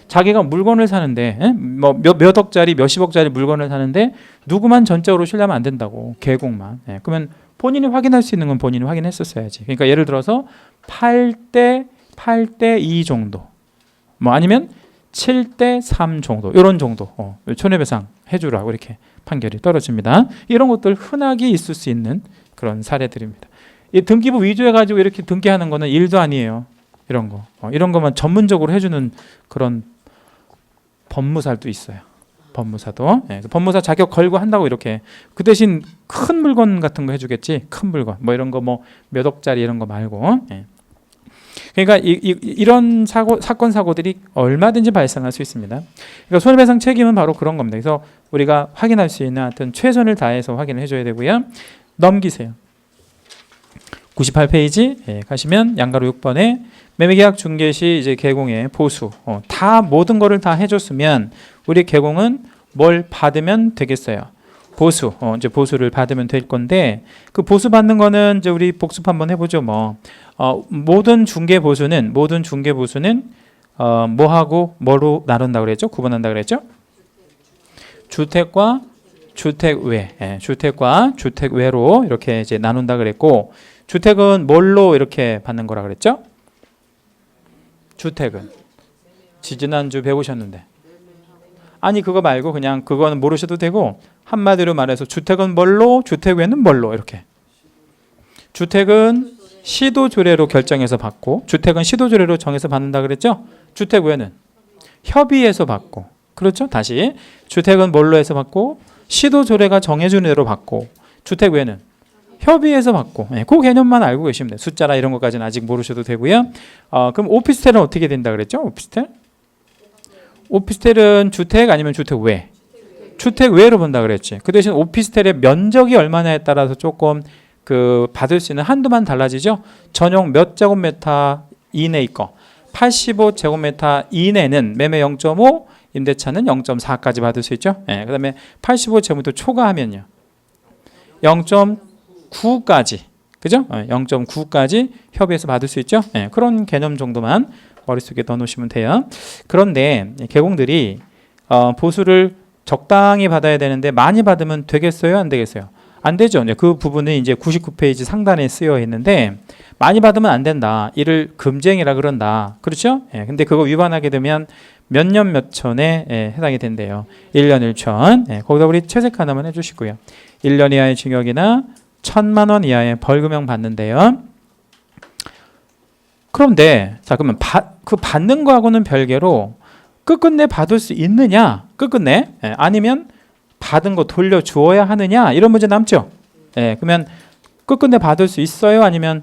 자기가 물건을 사는데 뭐 몇 억짜리 몇십억짜리 물건을 사는데 누구만 전적으로 신뢰하면 안 된다고. 계곡만. 그러면 본인이 확인할 수 있는 건 본인이 확인했었어야지. 그러니까 예를 들어서 8대 2 정도. 뭐 아니면 7대 3 정도. 이런 정도. 손해배상 해주라고 이렇게 판결이 떨어집니다. 이런 것들 흔하게 있을 수 있는 그런 사례들입니다. 이 등기부 위조해 가지고 이렇게 등기하는 거는 일도 아니에요. 이런 거. 이런 것만 전문적으로 해주는 그런 법무사도 있어요. 법무사도. 법무사 자격 걸고 한다고 이렇게. 그 대신 큰 물건 같은 거 해주겠지. 큰 물건. 뭐 이런 거 뭐 몇 억짜리 이런 거 말고. 그러니까 이런 사건 사고들이 얼마든지 발생할 수 있습니다. 그러니까 손해배상 책임은 바로 그런 겁니다. 그래서 우리가 확인할 수 있는 하여튼 최선을 다해서 확인을 해줘야 되고요. 넘기세요. 98페이지 가시면 양가로 6번에 매매계약 중개 시 이제 개공의 보수 다 모든 거를 다 해줬으면 우리 개공은 뭘 받으면 되겠어요? 보수. 이제 보수를 받으면 될 건데 그 보수 받는 거는 이제 우리 복습 한번 해보죠. 뭐 모든 중개 보수는 뭐하고 뭐로 나눈다 그랬죠? 구분한다 그랬죠? 주택과 주택외, 주택과 주택외로 이렇게 이제 나눈다 그랬고 주택은 뭘로 이렇게 받는 거라 그랬죠? 주택은 지지난주 배우셨는데 아니 그거 말고 그냥 그거는 모르셔도 되고 한마디로 말해서 주택은 뭘로 주택외는 뭘로 이렇게 주택은 시도조례로 결정해서 받고 주택은 시도조례로 정해서 받는다 그랬죠? 주택외는 협의해서 받고 그렇죠? 다시 주택은 뭘로 해서 받고 시도조례가 정해주는 대로 받고 주택외는 협의해서 받고 그 개념만 알고 계시면 돼요. 숫자라 이런 것까지는 아직 모르셔도 되고요. 그럼 오피스텔은 어떻게 된다 그랬죠? 오피스텔은 주택 아니면 주택외? 주택외로 본다 그랬지. 그 대신 오피스텔의 면적이 얼마냐에 따라서 조금 그 받을 수 있는 한도만 달라지죠. 전용 몇 제곱미터 이내의 거 85제곱미터 이내는 매매 0.5 임대차는 0.4까지 받을 수 있죠. 그 다음에 85제곱미터 초과하면요 0.9까지 그죠? 0.9까지 협의해서 받을 수 있죠. 그런 개념 정도만 머릿속에 넣어놓으시면 돼요. 그런데 개공들이 보수를 적당히 받아야 되는데 많이 받으면 되겠어요? 안 되겠어요? 안 되죠. 이제 그 부분은 이제 99페이지 상단에 쓰여 있는데 많이 받으면 안 된다. 이를 금지행위라 그런다. 그렇죠? 근데 그거 위반하게 되면 몇 년 몇 천에 해당이 된대요. 1년 1천. 거기다 우리 채색 하나만 해주시고요. 1년 이하의 징역이나 1,000만 원 이하의 벌금형 받는데요. 그런데 자 그러면 그 받는 거하고는 별개로 끝끝내 받을 수 있느냐? 끝끝내 아니면 받은 거 돌려주어야 하느냐? 이런 문제 남죠? 그러면 끝끝내 받을 수 있어요? 아니면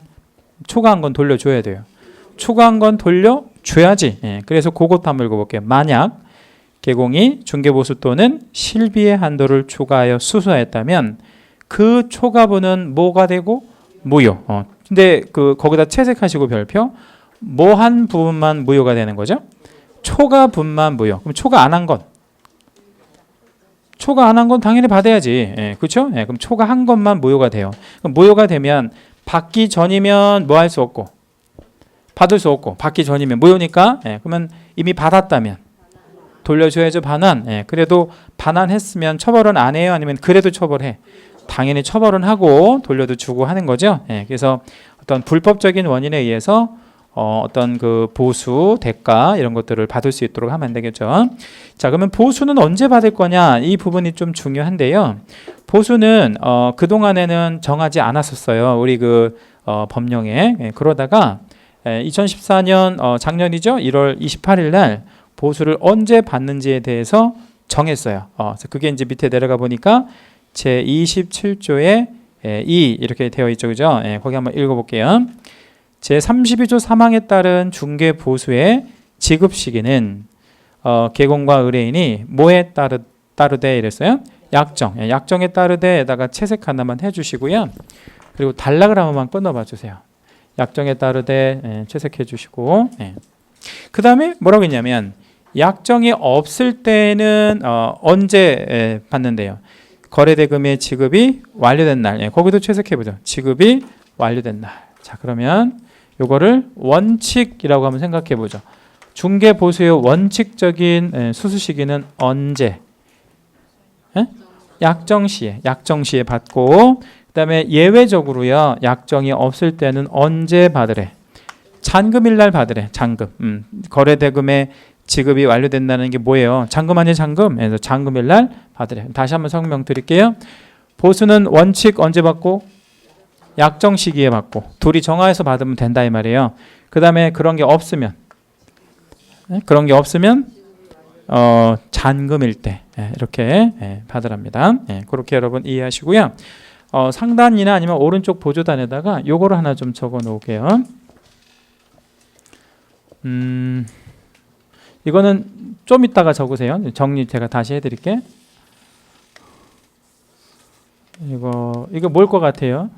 초과한 건 돌려줘야 돼요? 초과한 건 돌려줘야지. 그래서 그것도 한번 읽어볼게요. 만약 개공이 중개보수 또는 실비의 한도를 초과하여 수수하였다면 그 초과분은 뭐가 되고? 무효. 근데 거기다 채색하시고 별표 뭐 한 부분만 무효가 되는 거죠? 초과분만 무효. 그럼 초과 안 한 건? 초과 안 한 건 당연히 받아야지. 그렇죠? 그럼 초과한 것만 무효가 돼요. 그럼 무효가 되면 받기 전이면 뭐 할 수 없고 받을 수 없고 받기 전이면 무효니까 그러면 이미 받았다면 돌려줘야죠. 반환. 그래도 반환했으면 처벌은 안 해요? 아니면 그래도 처벌해? 당연히 처벌은 하고 돌려도 주고 하는 거죠. 그래서 어떤 불법적인 원인에 의해서 어떤 그 보수, 대가 이런 것들을 받을 수 있도록 하면 안 되겠죠. 자, 그러면 보수는 언제 받을 거냐? 이 부분이 좀 중요한데요. 보수는 그동안에는 정하지 않았었어요. 우리 법령에. 그러다가 2014년 작년이죠. 1월 28일 날 보수를 언제 받는지에 대해서 정했어요. 그래서 그게 이제 밑에 내려가 보니까 제 27조에 2 이렇게 되어 있죠. 그죠? 거기 한번 읽어볼게요. 제 32조 3항에 따른 중개 보수의 지급 시기는 개공과 의뢰인이 뭐에 따르되 이랬어요? 약정. 약정에 따르되에다가 채색 하나만 해주시고요. 그리고 단락을 한 번만 끊어봐 주세요. 약정에 따르되 채색해 주시고 그 다음에 뭐라고 했냐면 약정이 없을 때는 언제 받는데요? 거래대금의 지급이 완료된 날. 거기도 채색해보죠. 지급이 완료된 날. 자, 그러면 요거를 원칙이라고 한번 생각해보죠. 중개 보수의 원칙적인 수수 시기는 언제? 예? 약정 시에 받고, 그다음에 예외적으로요 약정이 없을 때는 언제 받으래? 잔금일 날 받으래. 잔금. 거래 대금의 지급이 완료된다는 게 뭐예요? 잔금 아니에요, 잔금. 그래서 잔금일 날 받으래. 다시 한번 설명드릴게요. 보수는 원칙 언제 받고? 약정 시기에 받고. 둘이 정하여서 받으면 된다 이 말이에요. 그다음에 그런 게 없으면 잔금일 때 이렇게 받으랍니다. 그렇게 여러분 이해하시고요. 상단이나 아니면 오른쪽 보조단에다가 요거를 하나 좀 적어 놓을게요. 이거는 좀 이따가 적으세요. 정리 제가 다시 해드릴게. 이거 뭘 것 같아요?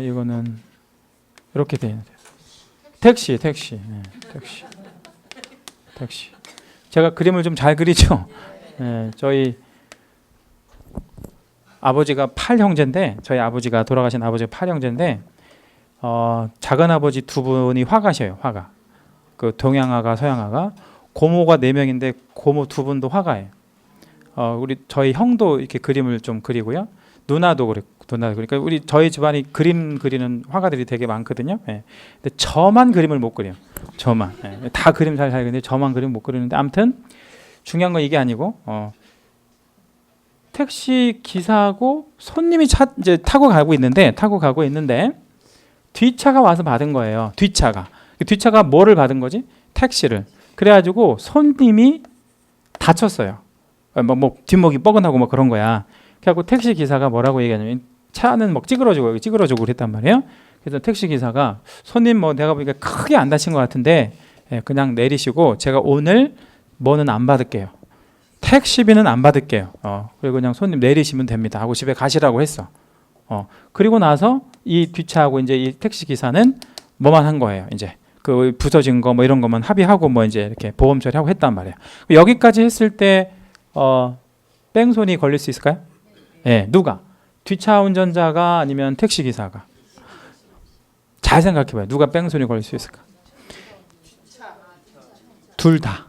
이거는 이렇게 돼 있는 택시. 제가 그림을 좀 잘 그리죠. 저희 아버지가 8형제인데, 저희 아버지가 돌아가신 아버지가 8형제인데, 작은 아버지 두 분이 화가셔요. 화가. 그 동양화가 서양화가. 고모가 4명인데 고모 두 분도 화가예요. 저희 형도 이렇게 그림을 좀 그리고요. 누나도 그리고. 그러니까 저희 집안이 그림 그리는 화가들이 되게 많거든요. 근데 저만 그림을 못 그려요. 저만. 다 그림 잘 그리는데 저만 그림 못 그리는데, 아무튼 중요한 건 이게 아니고, 택시 기사하고 손님이 이제 타고 가고 있는데 뒷차가 와서 받은 거예요. 뒷차가 뭐를 받은 거지? 택시를. 그래가지고 손님이 다쳤어요. 뭐 뒷목이 뻐근하고 뭐 그런 거야. 그래갖고 택시 기사가 뭐라고 얘기하냐면, 차는 막 찌그러지고 그랬단 말이에요. 그래서 택시 기사가 손님 내가 보니까 크게 안 다친 것 같은데 그냥 내리시고 제가 오늘 뭐는 안 받을게요. 택시비는 안 받을게요. 그리고 그냥 손님 내리시면 됩니다 하고 집에 가시라고 했어. 그리고 나서 이 뒷차하고 이제 이 택시 기사는 뭐만 한 거예요. 이제 그 부서진 거 뭐 이런 거만 합의하고 뭐 이제 이렇게 보험 처리하고 했단 말이에요. 여기까지 했을 때 뺑소니 걸릴 수 있을까요? 누가? 뒷차 운전자가 아니면 택시 기사가? 잘 생각해봐요. 누가 뺑소니 걸릴 수 있을까? 둘 다.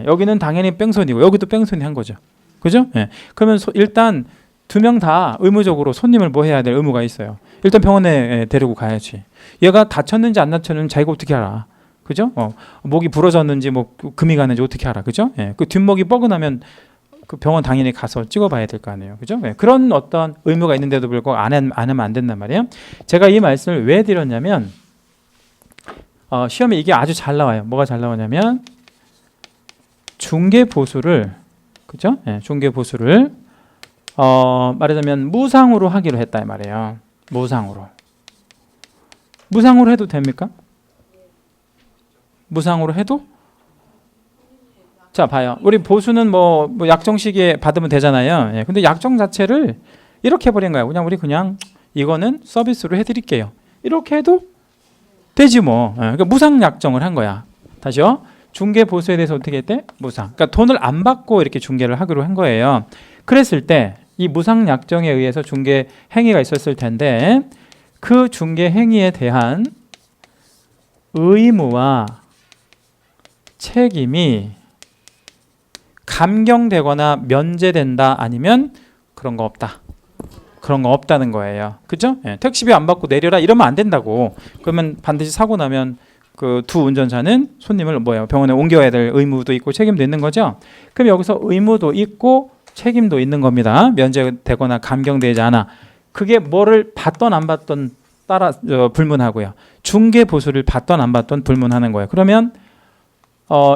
여기는 당연히 뺑소니고 여기도 뺑소니 한 거죠. 그죠? 그러면 일단 두 명 다 의무적으로 손님을 뭐 해야 될 의무가 있어요. 일단 병원에 데리고 가야지. 얘가 다쳤는지 안 다쳤는지 자기가 어떻게 알아? 그죠? 목이 부러졌는지 뭐 금이 가는지 어떻게 알아? 그죠? 그 뒷목이 뻐근하면 그 병원 당연히 가서 찍어봐야 될 거 아니에요. 그죠? 그런 어떤 의무가 있는데도 불구하고 안 하면 안 된단 말이에요. 제가 이 말씀을 왜 드렸냐면, 시험에 이게 아주 잘 나와요. 뭐가 잘 나오냐면, 중개 보수를, 그죠? 중개 보수를 말하자면 무상으로 하기로 했다 이 말이에요. 무상으로 해도 됩니까? 무상으로 해도? 자, 봐요. 우리 보수는 뭐 약정 시기에 받으면 되잖아요. 근데 약정 자체를 이렇게 해버린 거야. 그냥 이거는 서비스로 해드릴게요. 이렇게 해도 되지 뭐. 그러니까 무상 약정을 한 거야. 다시요. 중개 보수에 대해서 어떻게 했대? 무상. 그러니까 돈을 안 받고 이렇게 중개를 하기로 한 거예요. 그랬을 때 이 무상 약정에 의해서 중개 행위가 있었을 텐데, 그 중개 행위에 대한 의무와 책임이 감경되거나 면제된다, 아니면 그런 거 없다는 거예요. 그죠? 택시비 안 받고 내려라 이러면 안 된다고. 그러면 반드시 사고 나면 그 두 운전자는 손님을 병원에 옮겨야 될 의무도 있고 책임도 있는 거죠. 그럼 여기서 의무도 있고 책임도 있는 겁니다. 면제되거나 감경되지 않아. 그게 뭐를 받던 안 받던 따라 불문하고요. 중개 보수를 받던 안 받던 불문하는 거예요. 그러면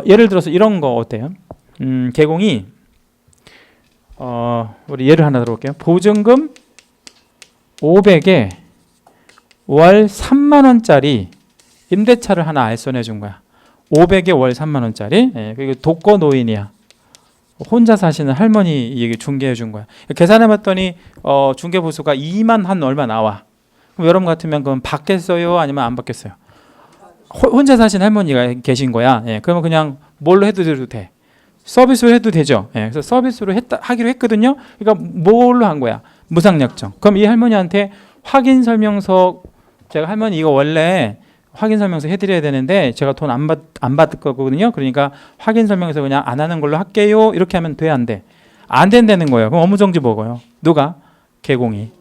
예를 들어서 이런 거 어때요? 개공이 우리 예를 하나 들어볼게요. 보증금 500에 월 3만 원짜리 임대차를 하나 알선해 준 거야. 500에 월 3만 원짜리. 그리고 독거노인이야. 혼자 사시는 할머니 얘기 중개해 준 거야. 계산해 봤더니 중개 보수가 2만 한 얼마 나와. 그럼 여러분 같으면 그건 받겠어요? 아니면 안 받겠어요? 혼자 사시는 할머니가 계신 거야. 그러면 그냥 뭘로 해도 돼. 서비스로 해도 되죠. 그래서 서비스로 하기로 했거든요. 그러니까 뭘로 한 거야? 무상약정. 그럼 이 할머니한테 확인 설명서, 제가 할머니 이거 원래 확인 설명서 해드려야 되는데 제가 돈 안 받을 거거든요. 그러니까 확인 설명서 그냥 안 하는 걸로 할게요. 이렇게 하면 돼, 안 돼? 안 된다는 거예요. 그럼 업무정지 먹어요. 누가? 개공이.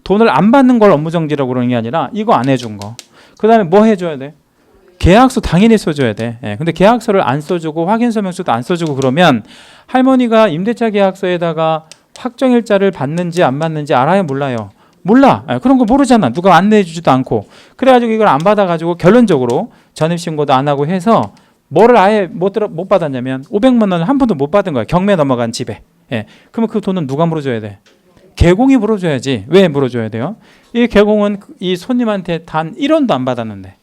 돈을 안 받는 걸 업무정지라고 그러는 게 아니라 이거 안 해준 거. 그 다음에 뭐 해줘야 돼? 계약서 당연히 써줘야 돼. 예, 근데 계약서를 안 써주고 확인 설명서도 안 써주고 그러면 할머니가 임대차 계약서에다가 확정일자를 받는지 안 받는지 알아요? 몰라요? 몰라. 예, 그런 거 모르잖아. 누가 안내해주지도 않고. 그래가지고 이걸 안 받아가지고 결론적으로 전입신고도 안 하고 해서 뭐를 아예 못 받았냐면 500만 원을 한 푼도 못 받은 거야. 경매 넘어간 집에. 예, 그러면 그 돈은 누가 물어줘야 돼? 개공이 물어줘야지. 왜 물어줘야 돼요? 이 개공은 이 손님한테 단 1원도 안 받았는데.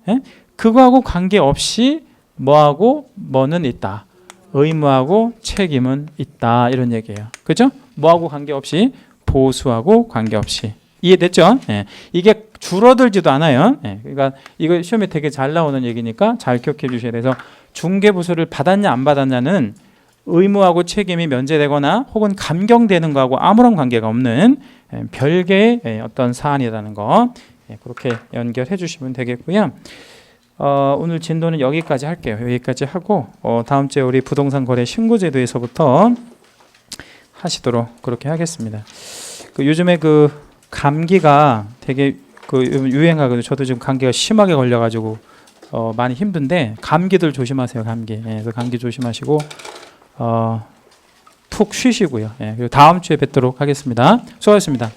예? 그거하고 관계없이 뭐하고 뭐는 있다. 의무하고 책임은 있다. 이런 얘기예요. 그죠? 뭐하고 관계없이 보수하고 관계없이. 이해됐죠? 예. 이게 줄어들지도 않아요. 예. 그러니까 이거 시험에 되게 잘 나오는 얘기니까 잘 기억해 주셔야 돼서 중개부서를 받았냐 안 받았냐는 의무하고 책임이 면제되거나 혹은 감경되는 거하고 아무런 관계가 없는 별개의 어떤 사안이라는 거 그렇게 연결해 주시면 되겠고요. 오늘 진도는 여기까지 할게요. 여기까지 하고 다음 주에 우리 부동산 거래 신고제도에서부터 하시도록 그렇게 하겠습니다. 요즘에 그 감기가 되게 유행하거든요. 저도 지금 감기가 심하게 걸려가지고 많이 힘든데 감기들 조심하세요. 감기. 그래서 감기 조심하시고 푹 쉬시고요. 그리고 다음 주에 뵙도록 하겠습니다. 수고하셨습니다.